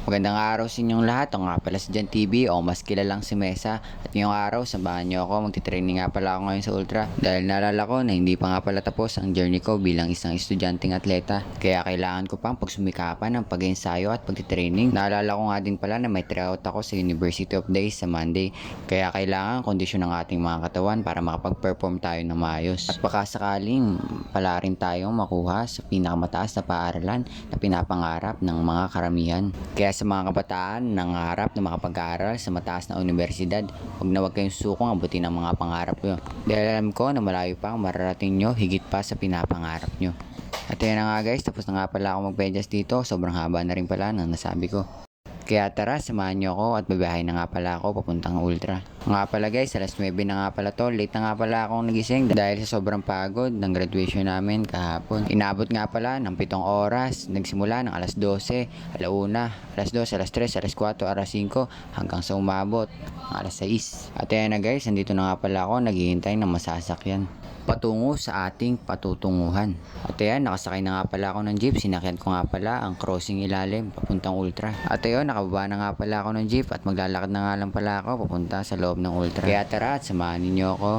Magandang araw sa inyong lahat. Ako nga pala si Jan TV o mas kilalang si Mesa. At ngayong araw, samahan niyo ako. Magtitraining nga pala ako ngayon sa Ultra. Dahil naalala ko na hindi pa nga pala tapos ang journey ko bilang isang estudyanteng atleta. Kaya kailangan ko pang pagsumikapan ng pag-ensayo at pagtitraining. Naalala ko nga din pala na may tryout ako sa University of Days sa Monday. Kaya kailangan kondisyon ng ating mga katawan para makapag-perform tayo ng maayos. At baka sakaling pala rin tayong makuha sa pinakamataas na paaralan na pinapangarap ng mga karamihan. Kaya sa mga kabataan nangarap na makapag-aaral sa mataas na universidad, huwag kayong sukong abutin ang mga pangarap nyo. Dahil alam ko na malayo pa ang mararating nyo higit pa sa pinapangarap nyo. At yun na nga guys, tapos na nga pala ako magpedyas dito. Sobrang haba na rin pala ng nasabi ko. Kaya tara, samahan nyo ako at babiyahe na nga pala ako papuntang Ultra. Nga pala guys, alas 9 na nga pala to. Late na nga pala akong nagising dahil sa sobrang pagod ng graduation namin kahapon. Inabot nga pala ng 7 oras. Nagsimula ng alas 12, alauna, alas 2, alas 3, alas 4, alas 5 hanggang sa umabot ng alas 6. At ayan na guys, nandito na nga pala ako naghihintay ng masasakyan patungo sa ating patutunguhan. At ayan, nakasakay na nga pala ako ng jeep. Sinakyan ko nga pala ang crossing ilalim papuntang Ultra. At ayun, nakababa na nga pala ako ng jeep at maglalakad na nga lang pala ako papunta sa loob ng Ultra. Kaya tara at samahan ninyo ako.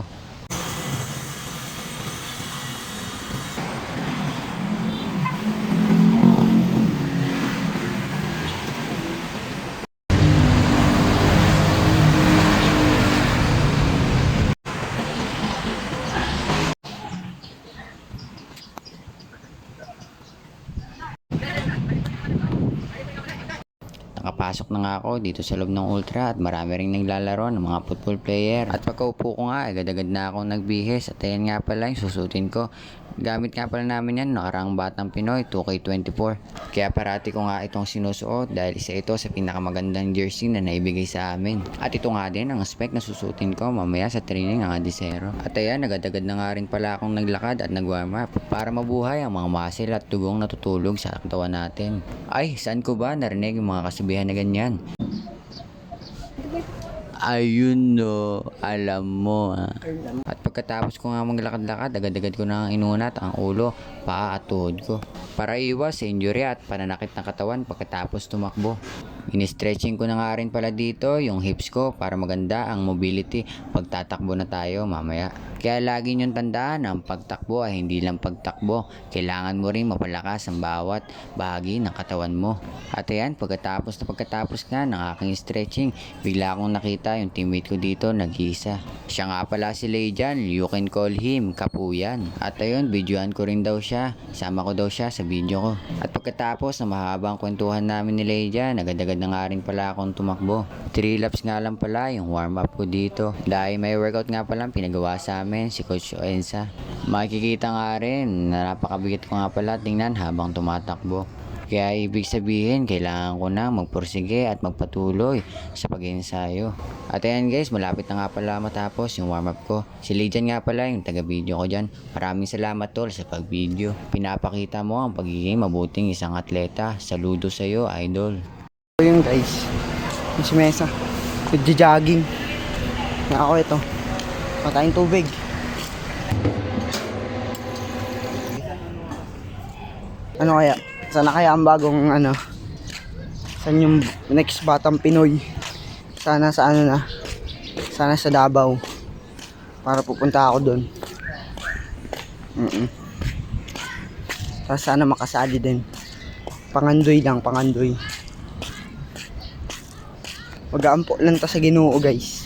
Nakapasok na nga ako dito sa loob ng Ultra at marami ring naglalaro ng mga football player. At pagkaupo ko nga, agad-agad na akong nagbihis. At ayan nga pala yung susutin ko. Gamit nga pala namin yan, nakaraang Batang Pinoy 2K24. Kaya parati ko nga itong sinusuot dahil isa ito sa pinakamagandang jersey na naibigay sa amin. At ito nga din ang spec na susutin ko mamaya sa training ng Adisero. At ayan, agad-agad na nga rin pala akong naglakad at nag-warm up para mabuhay ang mga muscle at tugong natutulog sa katawan natin. Ay, saan ko ba narinig yung mga kasabihan na ganyan? Ayun no, alam mo ha. At pagkatapos ko nga maglakad-lakad, agad-agad ko na inunat ang ulo, paa at tuhod ko. Para iwas sa injury at pananakit ng katawan pagkatapos tumakbo. In-stretching ko na nga rin pala dito yung hips ko para maganda ang mobility pagtatakbo na tayo mamaya. Kaya lagi niyong tandaan ang pagtakbo ay hindi lang pagtakbo. Kailangan mo rin mapalakas ang bawat bahagi ng katawan mo. At ayan, pagkatapos nga ng aking stretching, bigla akong nakita yung teammate ko dito nag-iisa. Siya nga pala si Leijan, you can call him Kapuyan. At ayun, videoan ko rin daw siya. Sama ko daw siya sa video ko. At pagkatapos na mahabang kwentuhan namin ni Leijan, agad-agad na nga rin pala akong tumakbo. 3 laps nga lang pala yung warm up ko dito. Dahil may workout nga pala pinagawa sa amin si Coach Oensa. Makikita nga rin na napakabigat ko nga pala tingnan habang tumatakbo. Kaya ibig sabihin, kailangan ko na magpursige at magpatuloy sa pag-ensayo. At ayan guys, malapit na nga pala matapos yung warm up ko. Si Leijan nga pala yung taga-video ko dyan. Maraming salamat tol sa pag-video. Pinapakita mo ang pagiging mabuting isang atleta. Saludo sa'yo, idol. So yun guys, yung si Mesa, nagja-jogging. Na ako ito, patayin tubig. Ano kaya? Sana kaya ang bagong saan yung next Batang Pinoy? Sana sa sana sa Davao. Para pupunta ako doon. Sana makasali din. Pangandoy lang, pangandoy. Mag-aampo lang ta sa Ginoo guys.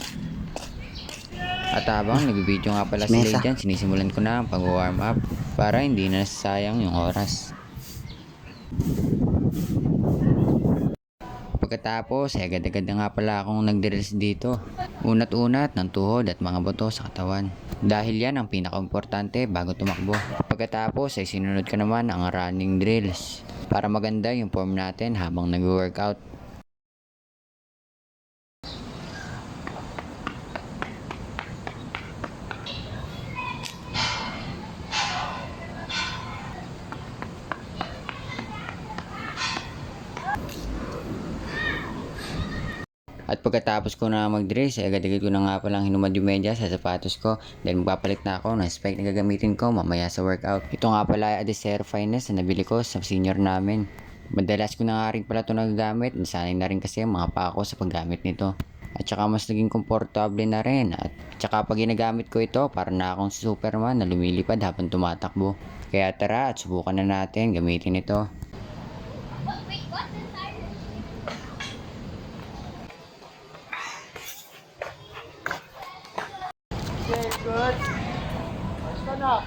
At habang nagbibideo nga pala si Leijan, sinisimulan ko na ang pag-warm up para hindi na sayang yung oras. Pagkatapos, agad-agad na nga pala akong nagdrills dito. Unat-unat ng tuhod at mga buto sa katawan. Dahil yan ang pinaka-importante bago tumakbo. Pagkatapos ay sinunod ko naman ang running drills para maganda yung form natin habang nag-workout. At pagkatapos ko na mag-dress, agad-agad ko na nga palang hinumad yung medyas sa sapatos ko. Then magpapalit na ako ng spec na gagamitin ko mamaya sa workout. Ito nga pala ay Adisero Finest na nabili ko sa senior namin. Madalas ko na nga rin pala ito nagagamit. Nasanay na rin kasi ang mga paa ko sa paggamit nito. At saka mas naging komportable na rin. At saka pag ginagamit ko ito, para na akong si Superman na lumilipad habang tumatakbo. Kaya tara at subukan na natin gamitin ito. Okay, good. Basta na.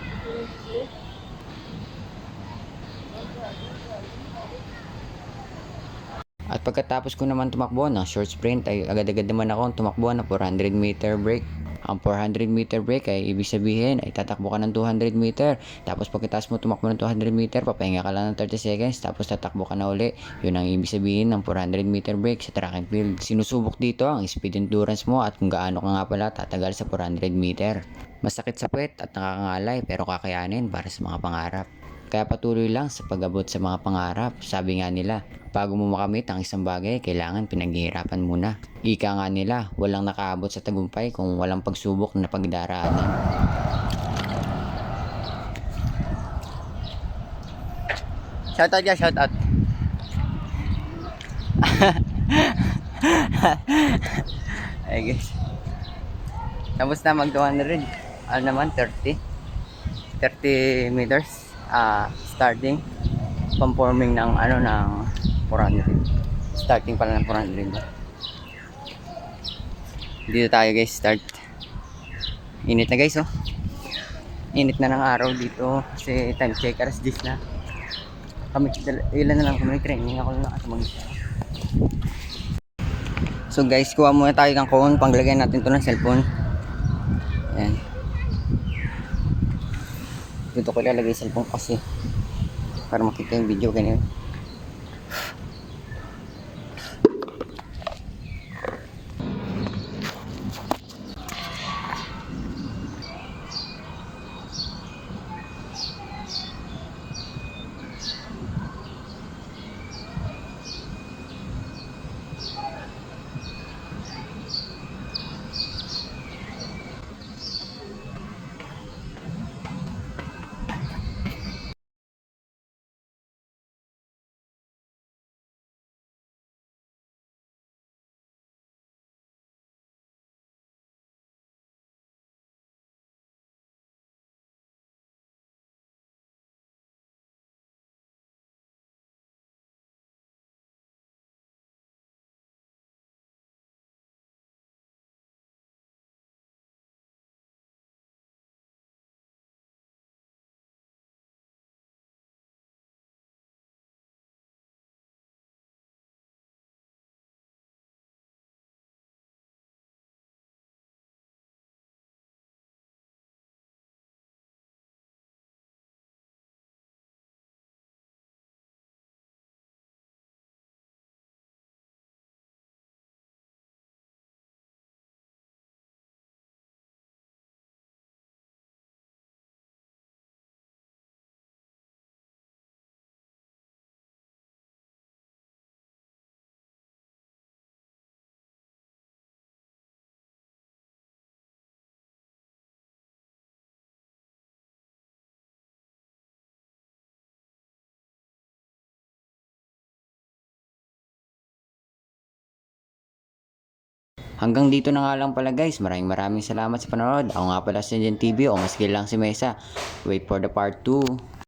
At pagkatapos ko naman tumakbo ng short sprint ay agad-agad naman ako tumakbo ng 400 meter break. Ang 400 meter break ay ibig sabihin ay tatakbo ka ng 200 meter. Tapos pagkatapos mo tumakbo ng 200 meter, papahinga ka lang ng 30 seconds. Tapos tatakbo ka na uli. Yun ang ibig sabihin ng 400 meter break sa track and field. Sinusubok dito ang speed endurance mo at kung gaano ka nga pala tatagal sa 400 meter. Masakit sa puwet at nakakangalay pero kakayanin para sa mga pangarap. Kaya patuloy lang sa pag-abot sa mga pangarap. Sabi nga nila, bago mo makamit ang isang bagay, kailangan pinaghihirapan muna. Ika nga nila, walang nakaabot sa tagumpay kung walang pagsubok na pagdaraanan. Shoutout ya, shoutout. Ay guys. Tapos na mag 200. Ano naman, 30 meters. Starting. Conforming ng ano ng 400. Starting pala ng 400. Dito tayo guys, start. Init na guys, oh. Init na ng araw dito kasi time check alas 10 na. Kami ilan na lang kami training ako na at mag-isa. So guys, kuha muna tayo ng cone, panglagay natin to ng cellphone. Ayan. Dito ko ilalagay yung cellphone kasi para makita yung video ganyan. Hanggang dito na nga lang pala guys. Maraming salamat sa panonood. Ako nga pala si Jen TV o mas kilalang si Mesa. Wait for the part 2.